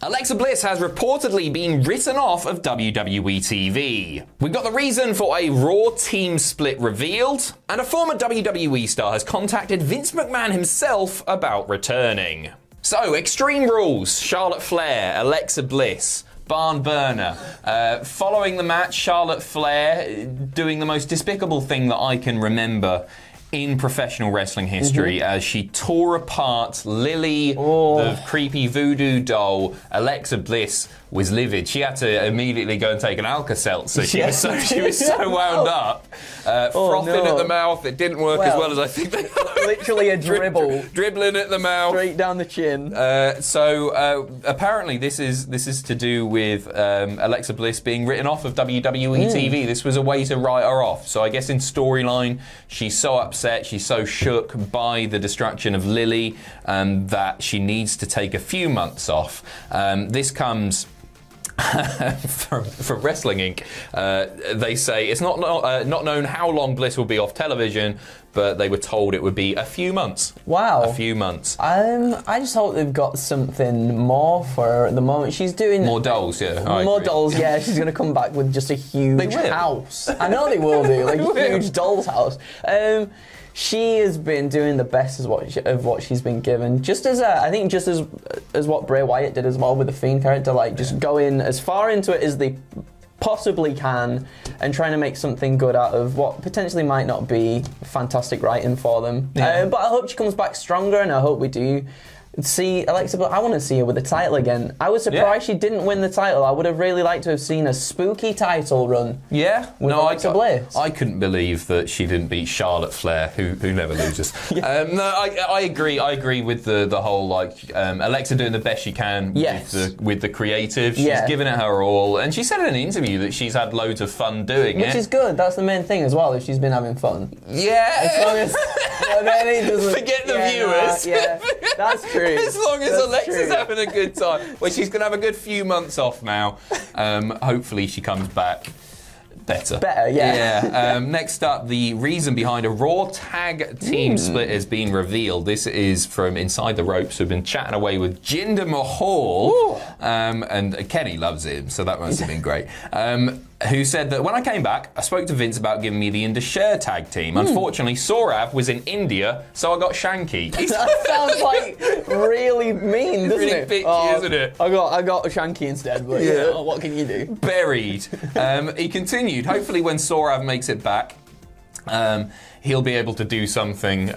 Alexa Bliss has reportedly been written off of WWE TV. We've got the reason for a Raw team split revealed, and a former WWE star has contacted Vince McMahon himself about returning. So, Extreme Rules, Charlotte Flair, Alexa Bliss, barn burner. Following the match, Charlotte Flair doing the most despicable thing that I can remember in professional wrestling history, as she tore apart Lily, the creepy voodoo doll. Alexa Bliss was livid. She had to immediately go and take an Alka-Seltzer. She was so wound up, frothing at the mouth. It didn't work as well as I think they literally a dribble, dribbling at the mouth, straight down the chin. Apparently this is to do with Alexa Bliss being written off of WWE TV. This was a way to write her off. So I guess in storyline, she's so upset, she's so shook by the destruction of Lily that she needs to take a few months off. This comes from Wrestling Inc. They say it's not known how long Bliss will be off television, but they were told it would be a few months. Wow. A few months. I just hope they've got something more for her at the moment. She's doing... More dolls, yeah. More dolls, yeah. She's going to come back with just a huge house. I know they will do, like a huge doll's house. She has been doing the best of what she's been given. Just as I think, just as what Bray Wyatt did as well with the Fiend character, like just go in as far into it as they possibly can and trying to make something good out of what potentially might not be fantastic writing for them. Yeah. But I hope she comes back stronger, and I hope we do see Alexa. But I want to see her with the title again. I was surprised she didn't win the title. I would have really liked to have seen a spooky title run. Yeah, with Alexa Bliss. I couldn't believe that she didn't beat Charlotte Flair, who never loses. No, I agree. I agree with the whole Alexa doing the best she can with the creative. She's given it her all, and she said in an interview that she's had loads of fun doing it, which is good. That's the main thing as well. If she's been having fun. Yeah. As long as then it doesn't forget the viewers. That's true. As long as Alexa's having a good time. Well, she's going to have a good few months off now. Hopefully she comes back better. Yeah. Next up, the reason behind a Raw tag team split has been revealed. This is from Inside the Ropes, who've been chatting away with Jinder Mahal. And Kenny loves him, so that must have been great. Who said that when I came back, I spoke to Vince about giving me the Indus tag team. Unfortunately, Saurav was in India, so I got Shanky. That sounds like really mean, doesn't really it? bitchy, isn't it? I got Shanky instead, but what can you do? Buried. He continued, hopefully when Saurav makes it back, he'll be able to do something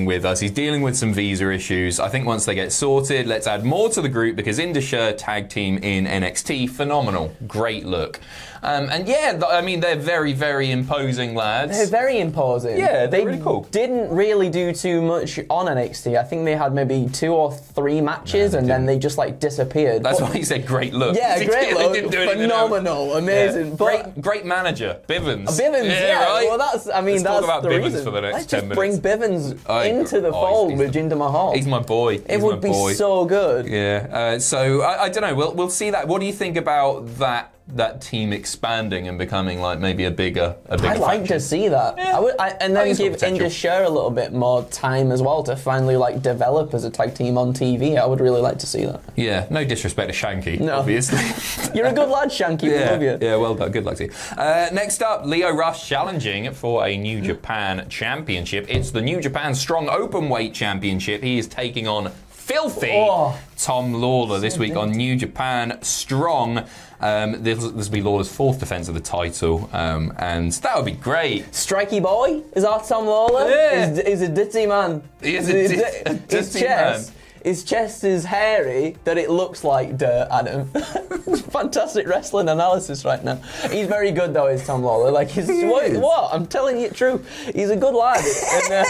with us. He's dealing with some visa issues. I think once they get sorted, let's add more to the group, because Indus tag team in NXT, phenomenal. Great look. And yeah, I mean, they're very, very imposing lads. They're very imposing. Yeah, they're really cool. Didn't really do too much on NXT. I think they had maybe 2 or 3 matches, and then they just like disappeared. That's why he said great look. Yeah, great look. Didn't do phenomenal, amazing. Yeah. But great manager, Bivens. Right? Well, that's Let's talk about the Bivens reason. for the next Let's 10 just bring minutes. Bivens into the fold with Jinder Mahal. He's my boy. It would be so good. Yeah. So I don't know. We'll see that. What do you think about that team expanding and becoming like maybe a bigger I'd like to see that. Yeah. And then give Indus a little bit more time as well to finally like develop as a tag team on TV. I would really like to see that. Yeah, no disrespect to Shanky, obviously. You're a good lad, Shanky. We love you. Yeah, well done. Good luck to you. Next up, Lio Rush challenging for a New Japan Championship. It's the New Japan Strong Openweight Championship. He is taking on filthy Tom Lawler this week on New Japan Strong. This will be Lawler's 4th defence of the title, and that would be great. Strikey boy? Is that Tom Lawler? Yeah. He's a ditzy man. He is a ditzy man. His chest is hairy that it looks like dirt, Adam. Fantastic wrestling analysis right now. He's very good though, is Tom Lawler. Like, what? I'm telling you the truth. He's a good lad. And,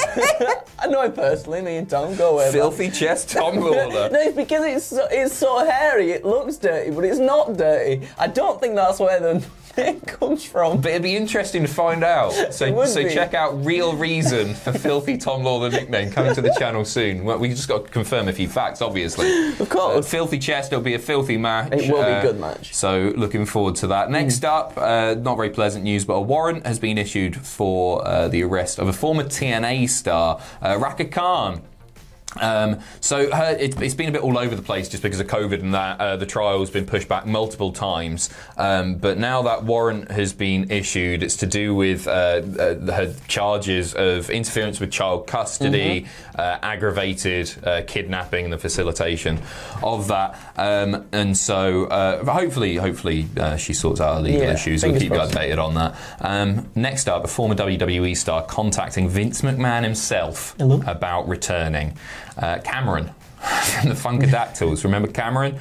I know him personally, me and Tom, go away. Filthy chest Tom Lawler. No, it's because it's so hairy, it looks dirty, but it's not dirty. I don't think that's where the it comes from. But it'd be interesting to find out. So check out Real Reason for Filthy Tom Lawler nickname coming to the channel soon. Well, we just got to confirm a few facts, obviously. Of course. Filthy chest, it'll be a filthy match. It will be a good match. So looking forward to that. Next up, not very pleasant news, but a warrant has been issued for the arrest of a former TNA star, Raka Khan. So it's been a bit all over the place just because of COVID and that. The trial's been pushed back multiple times. But now that warrant has been issued, it's to do with her charges of interference with child custody, aggravated kidnapping and the facilitation of that. And so hopefully she sorts out her legal issues. We'll keep you updated on that. Next up, a former WWE star contacting Vince McMahon himself about returning. Cameron from the Funkadactyls. Remember Cameron?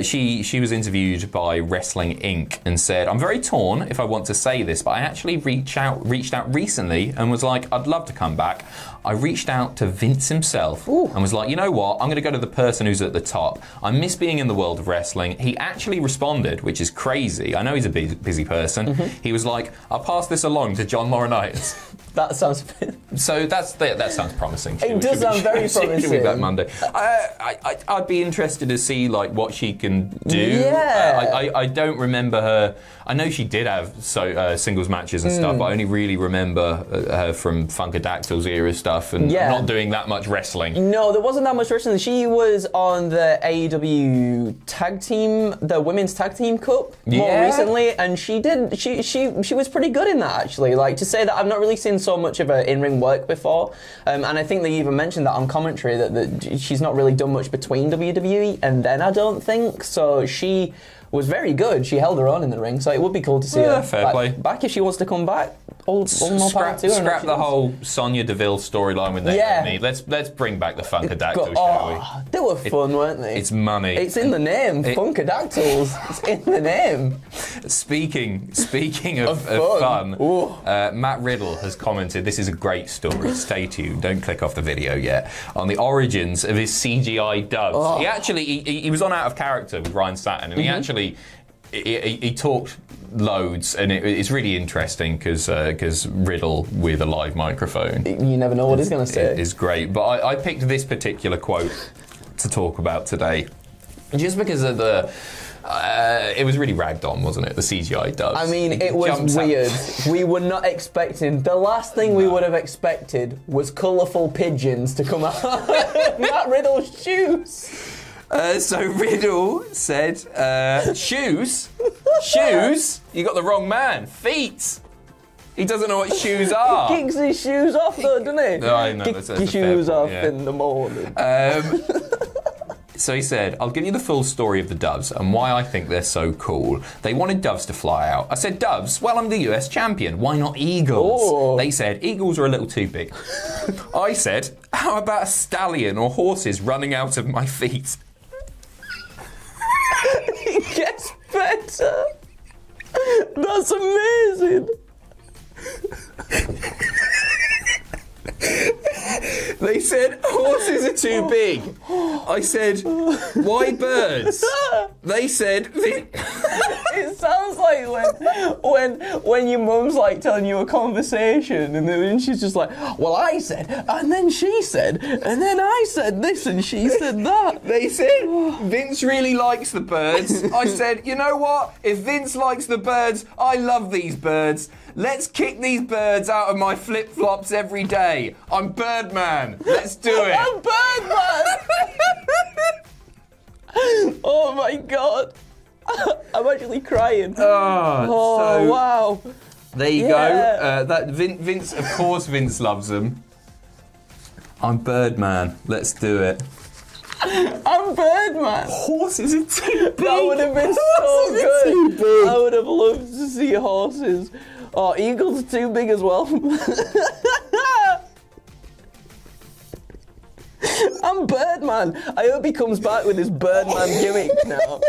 She was interviewed by Wrestling Inc. and said, "I'm very torn if I want to say this, but I actually reached out recently and was like, I'd love to come back. I reached out to Vince himself and was like, you know what? I'm going to go to the person who's at the top. I miss being in the world of wrestling." He actually responded, which is crazy. I know he's a busy person. He was like, "I'll pass this along to John Laurinaitis." That sounds... So that sounds promising. It does sound very promising. She'll be back Monday. I'd be interested to see like what she can do. Yeah. I don't remember her. I know she did have singles matches and stuff, but I only really remember her from Funkadactyls era stuff and not doing that much wrestling. No, there wasn't that much wrestling. She was on the AEW tag team, the Women's Tag Team Cup more recently, and she was pretty good in that actually. Like, to say that I've not really seen so much of her in-ring work before, and I think they even mentioned that on commentary that she's not really done much between WWE and then, I don't think. So she was very good. She held her own in the ring, so it would be cool to see her back if she wants to come back. Scrap the whole Sonya Deville storyline with Naomi. Let's bring back the Funkadactyls, shall we? They were fun, weren't they? It's money. It's in the name. Funkadactyls. It's in the name. Speaking of fun, Matt Riddle has commented, "This is a great story. Stay tuned. Don't click off the video yet." On the origins of his CGI dubs. He actually he was on Out of Character with Ryan Satin, and he actually he talked loads, and it's really interesting because Riddle with a live microphone, you never know what he's going to say. Is great. But I picked this particular quote to talk about today, just because of the. It was really ragged on, wasn't it? The CGI dubs. I mean, it was weird. We were not expecting. The last thing we would have expected was colourful pigeons to come out Matt Riddle's shoes. So Riddle said, shoes? Shoes? You got the wrong man. Feet. He doesn't know what shoes are. He kicks his shoes off though, doesn't he? No, I know. Kick your shoes off in the morning. So he said, "I'll give you the full story of the doves and why I think they're so cool. They wanted doves to fly out. I said, doves? Well, I'm the US champion. Why not eagles? Oh. They said, eagles are a little too big. I said, how about a stallion or horses running out of my feet?" It gets better. That's amazing. They said, horses are too big. I said, why birds? They said... It sounds like when your mum's like telling you a conversation and then she's just like, well, I said, and then she said, and then I said this and she said that. They said, Vince really likes the birds. I said, you know what? If Vince likes the birds, I love these birds. Let's kick these birds out of my flip-flops every day. I'm Birdman. Let's do it. I'm Birdman. Oh my God. I'm actually crying. Wow. There you go. That Vince, of course, Vince loves them. I'm Birdman. Let's do it. I'm Birdman. Horses are too big. That would have been so good. I would have loved to see horses. Oh, eagles are too big as well. I'm Birdman. I hope he comes back with his Birdman gimmick now.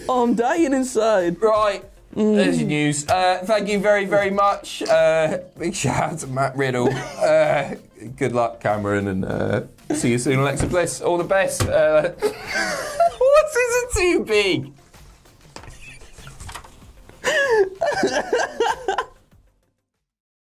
Oh, I'm dying inside. Right. There's your news. Thank you very, very much. Big shout out to Matt Riddle. Good luck, Cameron, and see you soon, Alexa Bliss. All the best. Horses are too big.